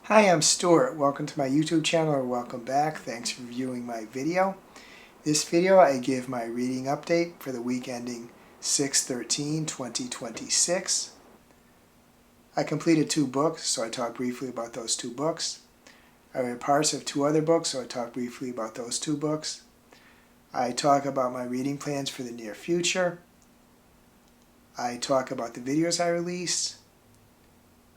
Hi, I'm Stuart. Welcome to my YouTube channel, or welcome back. Thanks for viewing my video. This video I give my reading update for the week ending 6/13/2026. I completed 2 books, so I talk briefly about those 2 books. I read parts of 2 other books, so I talk briefly about those 2 books. I talk about my reading plans for the near future. I talk about the videos I released.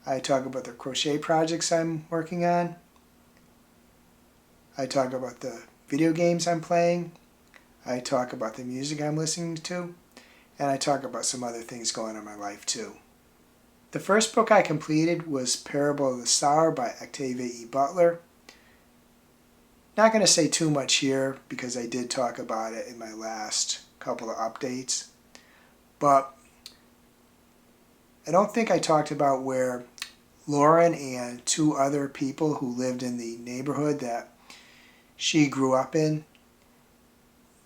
I talk about the crochet projects I'm working on. I talk about the video games I'm playing. I talk about the music I'm listening to. And I talk about some other things going on in my life too. The first book I completed was Parable of the Sower by Octavia E. Butler. Not going to say too much here because I did talk about it in my last couple of updates. But I don't think I talked about where Lauren and 2 other people who lived in the neighborhood that she grew up in,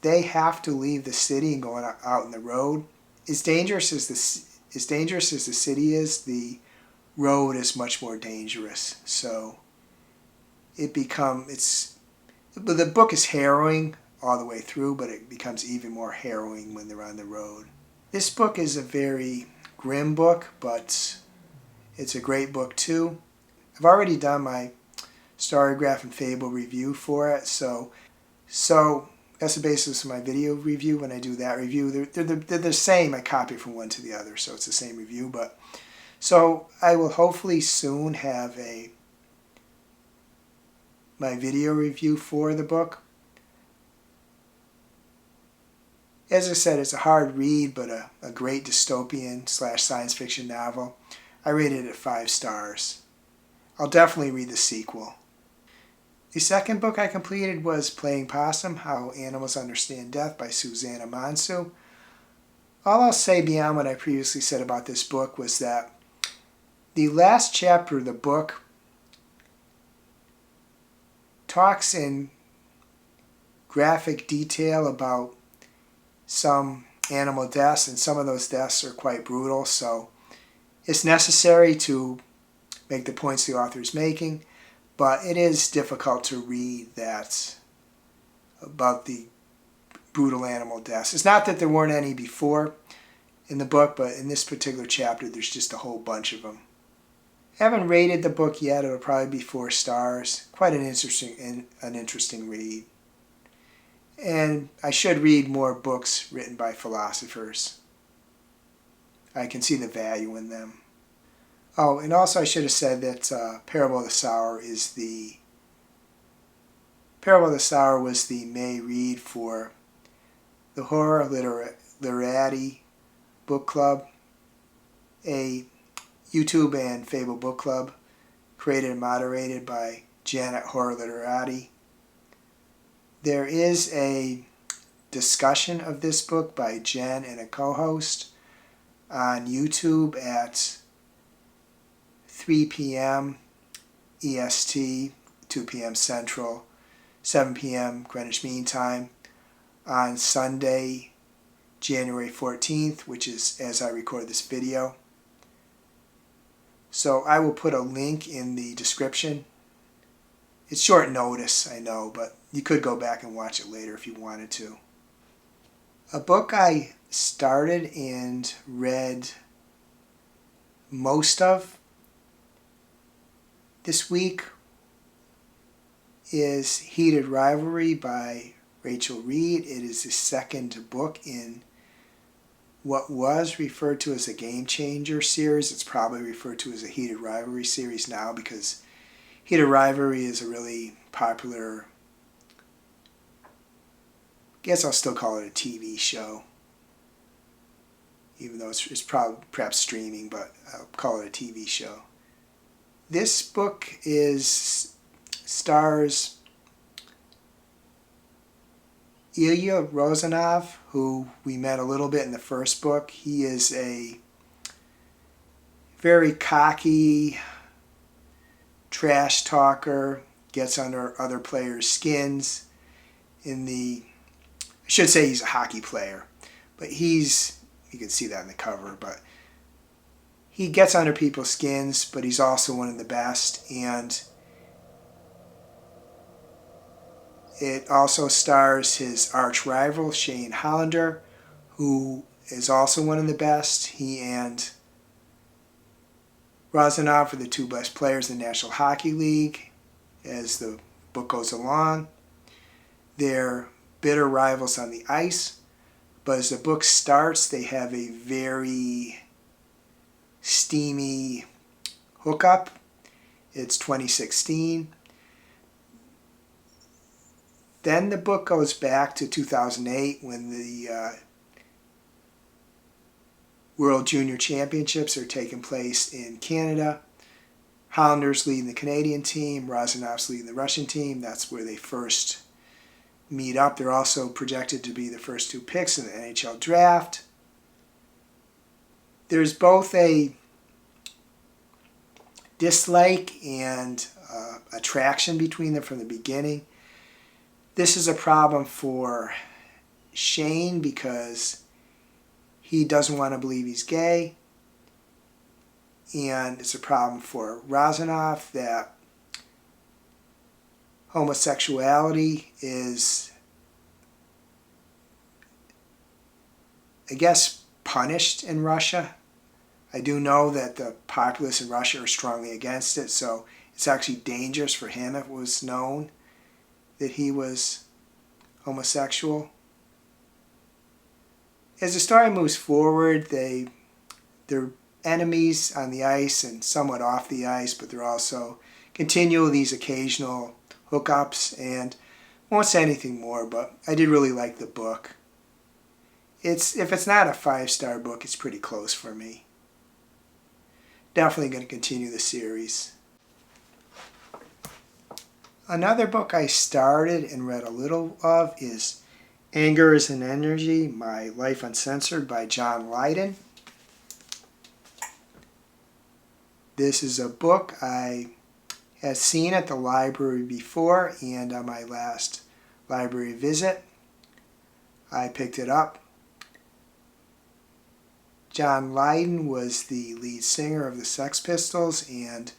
they have to leave the city and go out on the road. As dangerous as the city is, the road is much more dangerous. So the book is harrowing all the way through, but it becomes even more harrowing when they're on the road. This book is a very grim book, but it's a great book too. I've already done my Storygraph and Fable review for it, so that's the basis of my video review. When I do that review, they're the same. I copy from one to the other, so it's the same review. But so I will hopefully soon have my video review for the book. As I said, it's a hard read, but a great dystopian / science fiction novel. I rated it 5 stars. I'll definitely read the sequel. The second book I completed was Playing Possum, How Animals Understand Death by Susana Monso. All I'll say beyond what I previously said about this book was that the last chapter of the book talks in graphic detail about some animal deaths, and some of those deaths are quite brutal, so it's necessary to make the points the author is making, but it is difficult to read that about the brutal animal deaths. It's not that there weren't any before in the book, but in this particular chapter there's just a whole bunch of them. I haven't rated the book yet. It'll probably be 4 stars. Quite an interesting read. And I should read more books written by philosophers. I can see the value in them. Oh, and also I should have said that Parable of the Sower was the May read for the Horror Literati Book Club, a YouTube and Fable book club created and moderated by Jen at Horror Literati. There is a discussion of this book by Jen and a co-host on YouTube at 3 p.m. EST, 2 p.m. Central, 7 p.m. Greenwich Mean Time on Sunday, January 14th, which is as I record this video. So I will put a link in the description. It's short notice, I know, but you could go back and watch it later if you wanted to. A book I started and read most of this week is Heated Rivalry by Reid. It is the second book in what was referred to as a Game Changer series. It's probably referred to as a Heated Rivalry series now because Heated Rivalry is a really popular, I guess I'll still call it a TV show, even though it's perhaps streaming, but I'll call it a TV show. This book stars Ilya Rozanov, who we met a little bit in the first book. He is a very cocky trash talker, gets under other players' skins. I should say he's a hockey player, but you can see that in the cover, but he gets under people's skins, but he's also one of the best, and It also stars his arch rival, Shane Hollander, who is also one of the best. He and Razanov are the two best players in the National Hockey League as the book goes along. They're bitter rivals on the ice, but as the book starts, they have a very steamy hookup. It's 2016. Then the book goes back to 2008 when the World Junior Championships are taking place in Canada. Hollander's leading the Canadian team, Razanov's leading the Russian team. That's where they first meet up. They're also projected to be the first two picks in the NHL draft. There's both a dislike and attraction between them from the beginning. This is a problem for Shane because he doesn't want to believe he's gay. And it's a problem for Razanov that homosexuality is, I guess, punished in Russia. I do know that the populace in Russia are strongly against it, so it's actually dangerous for him if it was known that he was homosexual. As the story moves forward, they're enemies on the ice and somewhat off the ice, but they're also continue these occasional hookups, and I won't say anything more, but I did really like the book. If it's not a 5-star book, it's pretty close for me. Definitely going to continue the series. Another book I started and read a little of is Anger is an Energy, My Life Uncensored by Lydon. This is a book I had seen at the library before, and on my last library visit, I picked it up. Lydon was the lead singer of the Sex Pistols, and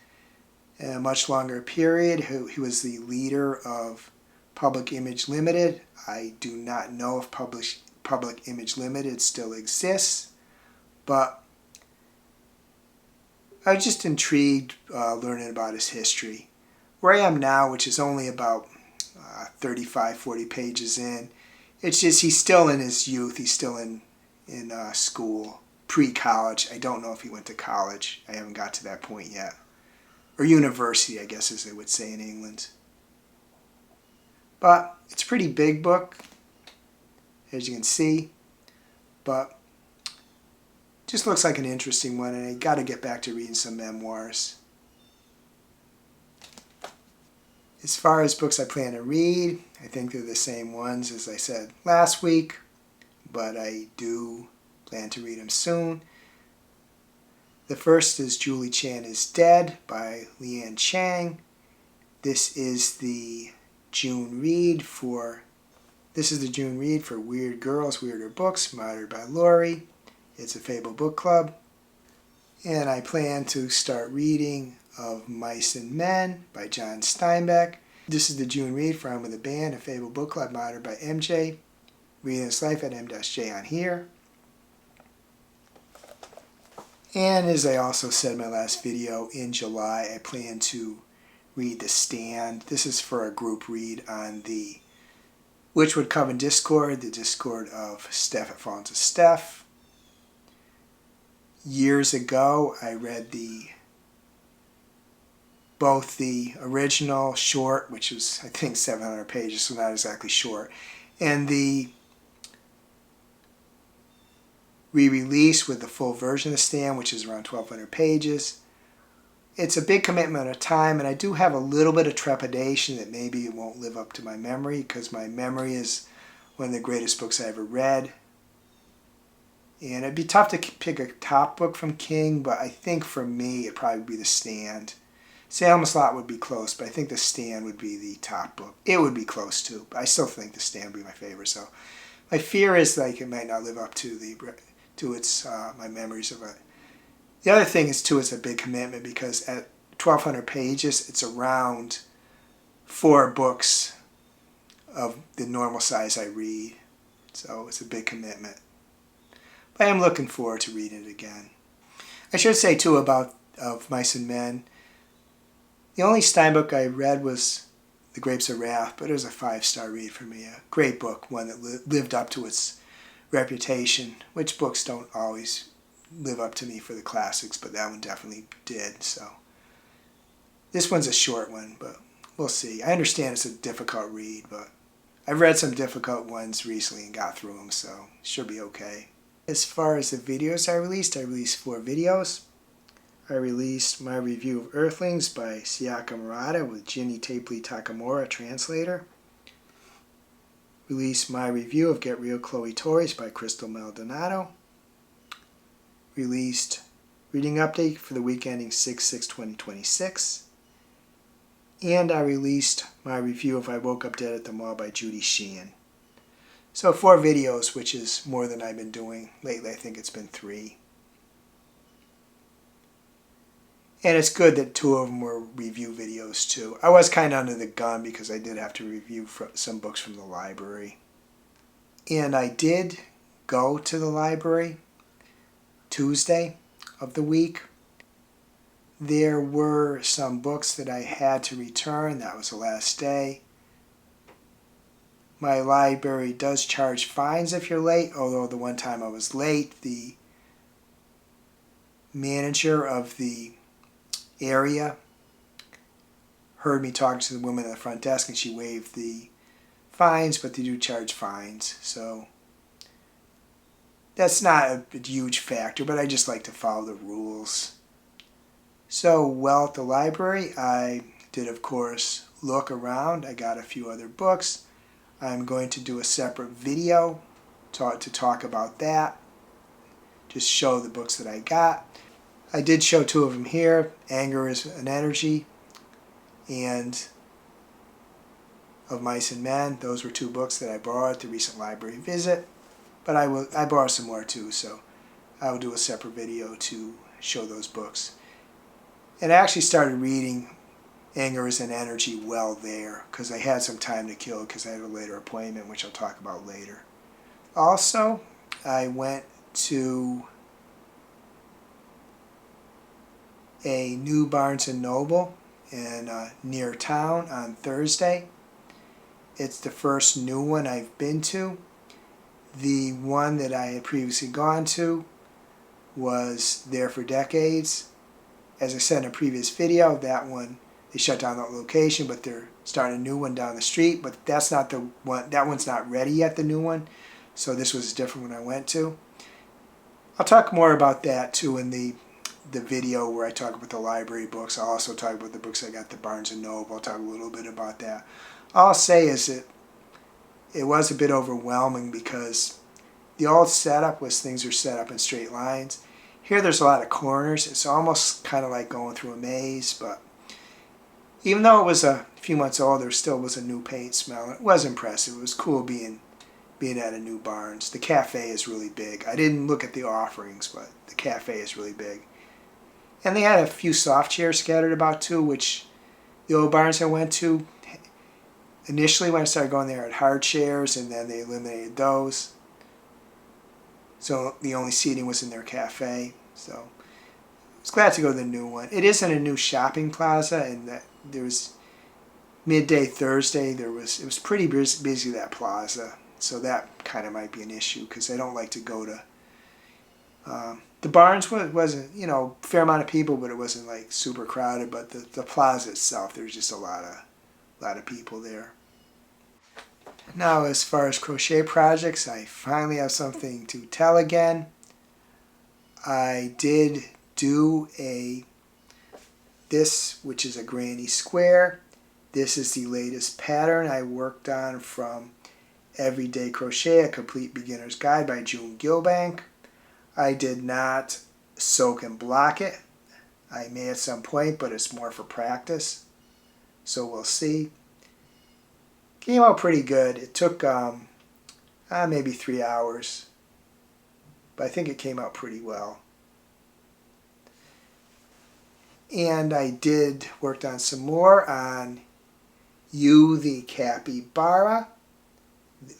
in a much longer period, he was the leader of Public Image Limited. I do not know if Public Image Limited still exists, but I was just intrigued learning about his history. Where I am now, which is only about 35, 40 pages in, it's just he's still in his youth. He's still in school, pre-college. I don't know if he went to college. I haven't got to that point yet. Or university, I guess, as they would say in England. But it's a pretty big book, as you can see. But just looks like an interesting one, and I got to get back to reading some memoirs. As far as books I plan to read, I think they're the same ones as I said last week, but I do plan to read them soon. The first is Julie Chan is Dead by Liann. This is the June read for Weird Girls, Weirder Books, Murdered by Laurie. It's a Fable book club. And I plan to start reading Of Mice and Men by John Steinbeck. This is the June read for I'm with a Band, a Fable book club, Murdered by MJ. Reading This Life at M-J on here. And as I also said in my last video, in July I plan to read The Stand. This is for a group read on the Witchwood Coven Discord, the Discord of Steph at Fallen to Steph. Years ago, I read both the original short, which was I think 700 pages, so not exactly short, and the re-release with the full version of The Stand, which is around 1,200 pages. It's a big commitment of time, and I do have a little bit of trepidation that maybe it won't live up to my memory, because my memory is one of the greatest books I ever read. And it'd be tough to pick a top book from King, but I think for me it'd probably be The Stand. Salem's Lot would be close, but I think The Stand would be the top book. It would be close too, but I still think The Stand would be my favorite. So my fear is like it might not live up to my memories of it. The other thing is too, it's a big commitment because at 1,200 pages, it's around 4 books of the normal size I read. So it's a big commitment. But I am looking forward to reading it again. I should say too about Of Mice and Men. The only Steinbeck I read was The Grapes of Wrath, but it was a 5-star read for me. A great book, one that lived up to its reputation, which books don't always live up to me for the classics, but that one definitely did. So this one's a short one, but we'll see. I understand it's a difficult read, but I've read some difficult ones recently and got through them, so it should be okay. As far as the videos I released 4 videos. I released my review of Earthlings by Sayaka Murata with Ginny Tapley Takamura, translator. Released my review of Get Real Chloe Torres by Crystal Maldonado. Released reading update for the week ending 6/6/2026. And I released my review of I Woke Up Dead at the Mall by Judy Sheehan. So 4 videos, which is more than I've been doing lately. I think it's been 3. And it's good that 2 of them were review videos too. I was kind of under the gun because I did have to review some books from the library. And I did go to the library Tuesday of the week. There were some books that I had to return. That was the last day. My library does charge fines if you're late, although the one time I was late, the manager of the area heard me talking to the woman at the front desk and she waived the fines, but they do charge fines. So that's not a huge factor, but I just like to follow the rules. So while at the library, I did, of course, look around. I got a few other books. I'm going to do a separate video to talk about that. Just show the books that I got. I did show 2 of them here, Anger is an Energy and Of Mice and Men. Those were 2 books that I borrowed at the recent library visit. But I borrowed some more too, so I will do a separate video to show those books. And I actually started reading Anger is an Energy well there because I had some time to kill because I had a later appointment, which I'll talk about later. Also, I went to a new Barnes & Noble in near town on Thursday. It's the first new one I've been to. The one that I had previously gone to was there for decades. As I said in a previous video, that one, they shut down that location, but they're starting a new one down the street, but that's not the one, that one's not ready yet, the new one. So this was a different one I went to. I'll talk more about that too in the video where I talk about the library books. I'll also talk about the books I got at the Barnes & Noble. I'll talk a little bit about that. All I'll say is that it was a bit overwhelming because the old setup was things are set up in straight lines. Here there's a lot of corners. It's almost kind of like going through a maze, but even though it was a few months old, there still was a new paint smell. It was impressive. It was cool being at a new Barnes. The cafe is really big. I didn't look at the offerings, but the cafe is really big. And they had a few soft chairs scattered about too, which the old Barnes I went to, initially when I started going there, had hard chairs, and then they eliminated those. So the only seating was in their cafe. So I was glad to go to the new one. It isn't a new shopping plaza, and that there was midday Thursday. It was pretty busy, that plaza. So that kind of might be an issue because I don't like to go to. The Barnes wasn't, fair amount of people, but it wasn't like super crowded. But the plaza itself, there's just a lot of people there. Now, as far as crochet projects, I finally have something to tell again. I did do this, which is a granny square. This is the latest pattern I worked on from Everyday Crochet, A Complete Beginner's Guide by June Gilbank. I did not soak and block it. I may at some point, but it's more for practice. So we'll see. Came out pretty good. It took maybe 3 hours, but I think it came out pretty well. And I worked on some more on You the Capybara.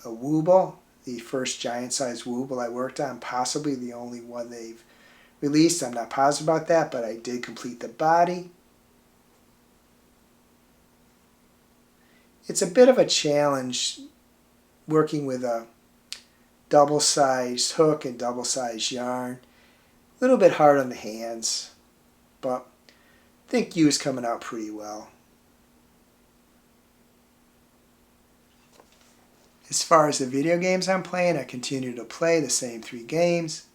a Wooble, the first giant-sized Wooble I worked on, possibly the only one they've released. I'm not positive about that, but I did complete the body. It's a bit of a challenge working with a double-sized hook and double-sized yarn. A little bit hard on the hands, but I think U's coming out pretty well. As far as the video games I'm playing, I continue to play the same 3 games.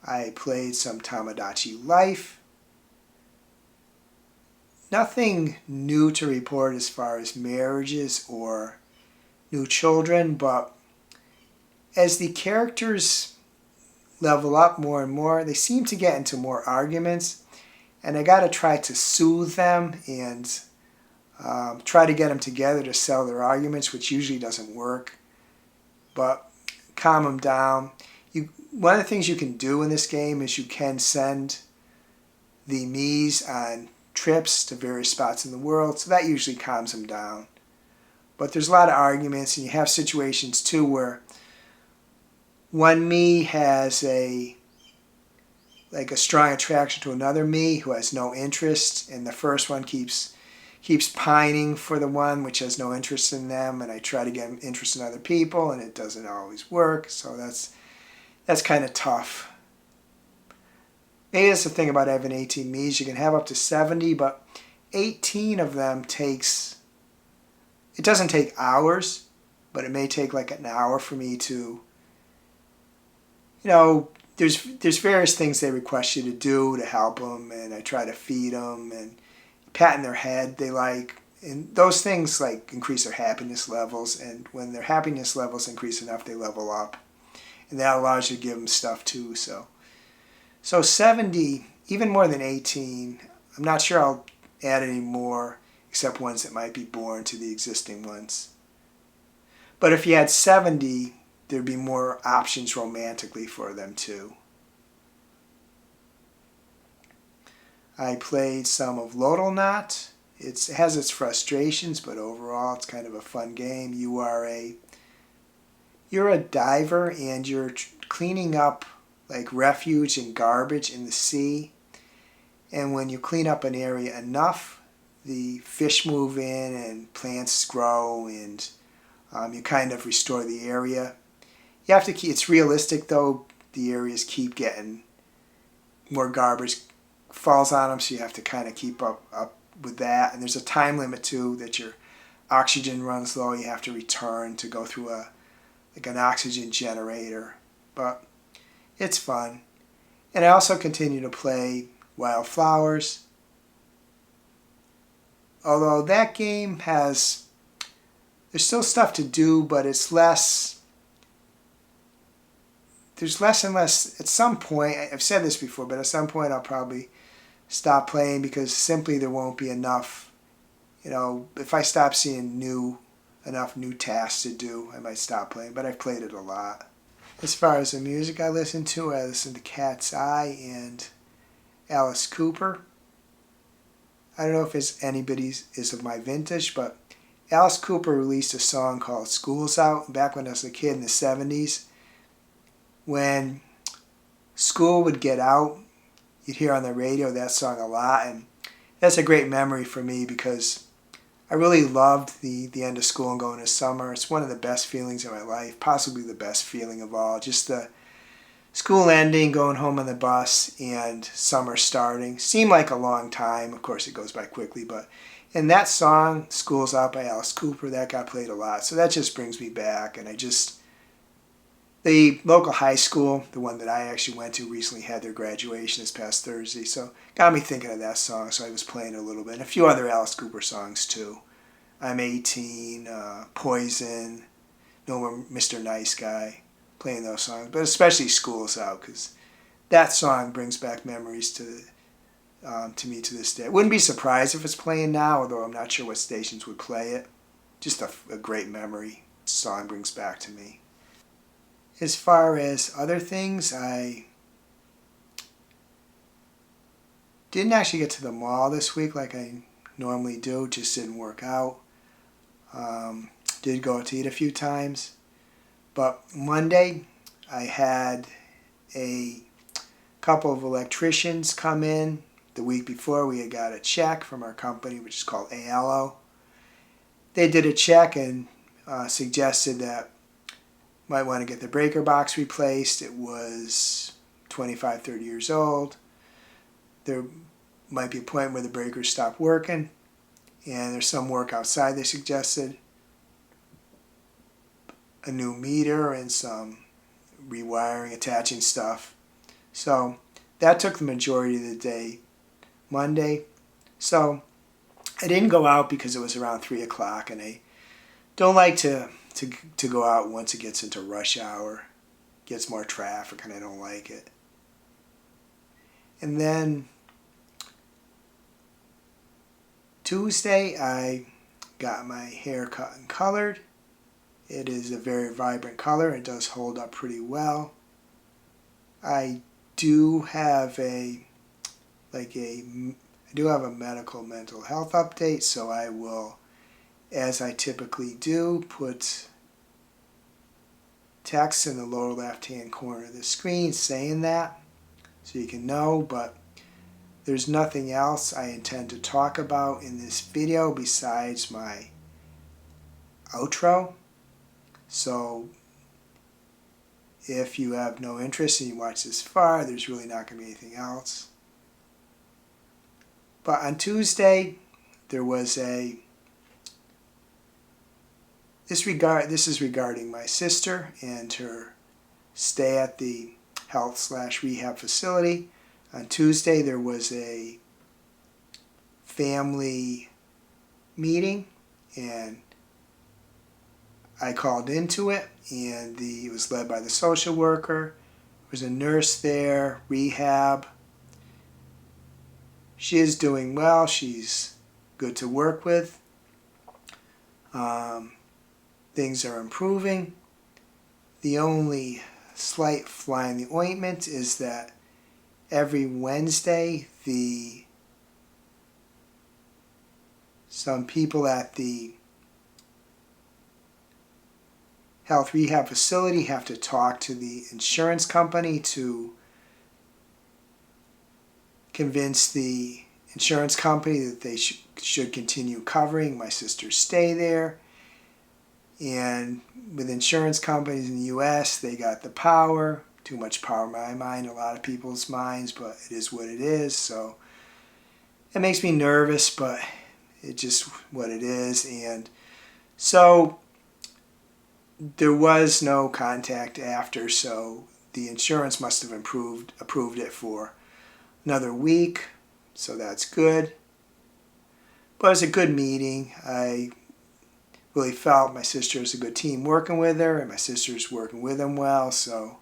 I played some Tamagotchi Life. Nothing new to report as far as marriages or new children, but as the characters level up more and more, they seem to get into more arguments, and I got to try to soothe them and try to get them together to settle their arguments, which usually doesn't work, but calm them down. One of the things you can do in this game is you can send the Miis on trips to various spots in the world, so that usually calms them down. But there's a lot of arguments, and you have situations too where one Mii has a strong attraction to another Mii who has no interest, and the first one keeps pining for the one which has no interest in them, and I try to get interest in other people, and it doesn't always work, so that's kind of tough. Maybe that's the thing about having 18 Miis. You can have up to 70, but 18 of them it doesn't take hours, but it may take like an hour for me to, there's various things they request you to do to help them, and I try to feed them and patting their head they like, and those things like increase their happiness levels, and when their happiness levels increase enough, they level up, and that allows you to give them stuff too. So 70, even more than 18, I'm not sure I'll add any more except ones that might be born to the existing ones. But if you had 70, there'd be more options romantically for them too. I played some of Lodal Knot. It has its frustrations, but overall it's kind of a fun game. You're a diver, and you're cleaning up like refuge and garbage in the sea. And when you clean up an area enough, the fish move in and plants grow, and you kind of restore the area. You have to keep, it's realistic though, the areas keep getting more garbage falls on them, so you have to kind of keep up with that. And there's a time limit too, that your oxygen runs low. You have to return to go through an oxygen generator. But it's fun. And I also continue to play Wildflowers. Although that game there's still stuff to do, but there's less and less. At some point, I've said this before, but at some point I'll probably stop playing because simply there won't be enough. If I stop seeing enough new tasks to do, I might stop playing, but I've played it a lot. As far as the music I listen to Cat's Eye and Alice Cooper. I don't know if it's anybody's is of my vintage, but Alice Cooper released a song called School's Out back when I was a kid in the 70s. When school would get out, you'd hear on the radio that song a lot, and that's a great memory for me because I really loved the end of school and going to summer. It's one of the best feelings of my life, possibly the best feeling of all. Just the school ending, going home on the bus, and summer starting. Seemed like a long time. Of course, it goes by quickly, but in that song, School's Out by Alice Cooper, that got played a lot. So that just brings me back, and the local high school, the one that I actually went to, recently had their graduation this past Thursday, so got me thinking of that song, so I was playing it a little bit. And a few other Alice Cooper songs too. I'm 18, Poison, No More Mr. Nice Guy, playing those songs, but especially School's Out, because that song brings back memories to me to this day. I wouldn't be surprised if it's playing now, although I'm not sure what stations would play it. Just a great memory song brings back to me. As far as other things, I didn't actually get to the mall this week like I normally do. Just didn't work out. Did go out to eat a few times. But Monday, I had a couple of electricians come in. The week before, we had got a check from our company, which is called ALO. They did a check and suggested that might want to get the breaker box replaced. It was 25, 30 years old. There might be a point where the breakers stopped working, and there's some work outside they suggested. A new meter and some rewiring, attaching stuff. So that took the majority of the day Monday. So I didn't go out because it was around 3 o'clock, and I don't like to go out once it gets into rush hour. Gets more traffic, and I don't like it. And then Tuesday, I got my hair cut and colored. It is a very vibrant color. It does hold up pretty well. I do have a medical mental health update, so I will, as I typically do, put text in the lower left-hand corner of the screen saying that, so you can know, but there's nothing else I intend to talk about in this video besides my outro. So if you have no interest and you watch this far, there's really not going to be anything else. But on Tuesday, there was this is regarding my sister and her stay at the health/rehab facility. On Tuesday, there was a family meeting, and I called into it, and it was led by the social worker. There was a nurse there, rehab. She is doing well. She's good to work with. Things are improving. The only slight fly in the ointment is that every Wednesday, some people at the health rehab facility have to talk to the insurance company to convince the insurance company that they should continue covering my sister's stay there. And with insurance companies in the U.S., they got the power. Too much power in my mind, a lot of people's minds, but it is what it is. So it makes me nervous, but it's just what it is. And so there was no contact after, so the insurance must have approved it for another week, so that's good. But it was a good meeting. I really felt my sister is a good team working with her, and my sister's working with them well, so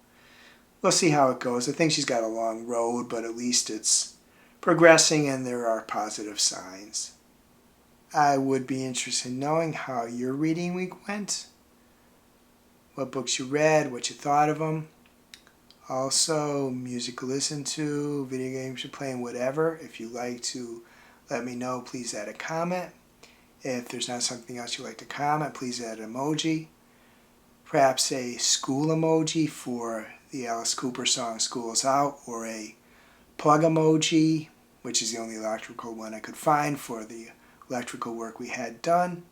we'll see how it goes. I think she's got a long road, but at least it's progressing and there are positive signs. I would be interested in knowing how your reading week went, what books you read, what you thought of them. Also, music to listen to, video games you're playing, whatever. If you'd like to let me know, please add a comment. If there's not something else you'd like to comment, please add an emoji. Perhaps a school emoji for the Alice Cooper song School's Out, or a plug emoji, which is the only electrical one I could find for the electrical work we had done.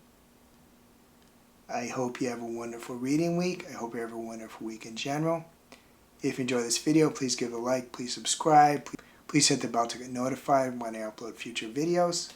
I hope you have a wonderful reading week. I hope you have a wonderful week in general. If you enjoy this video, please give it a like, please subscribe, please hit the bell to get notified when I upload future videos.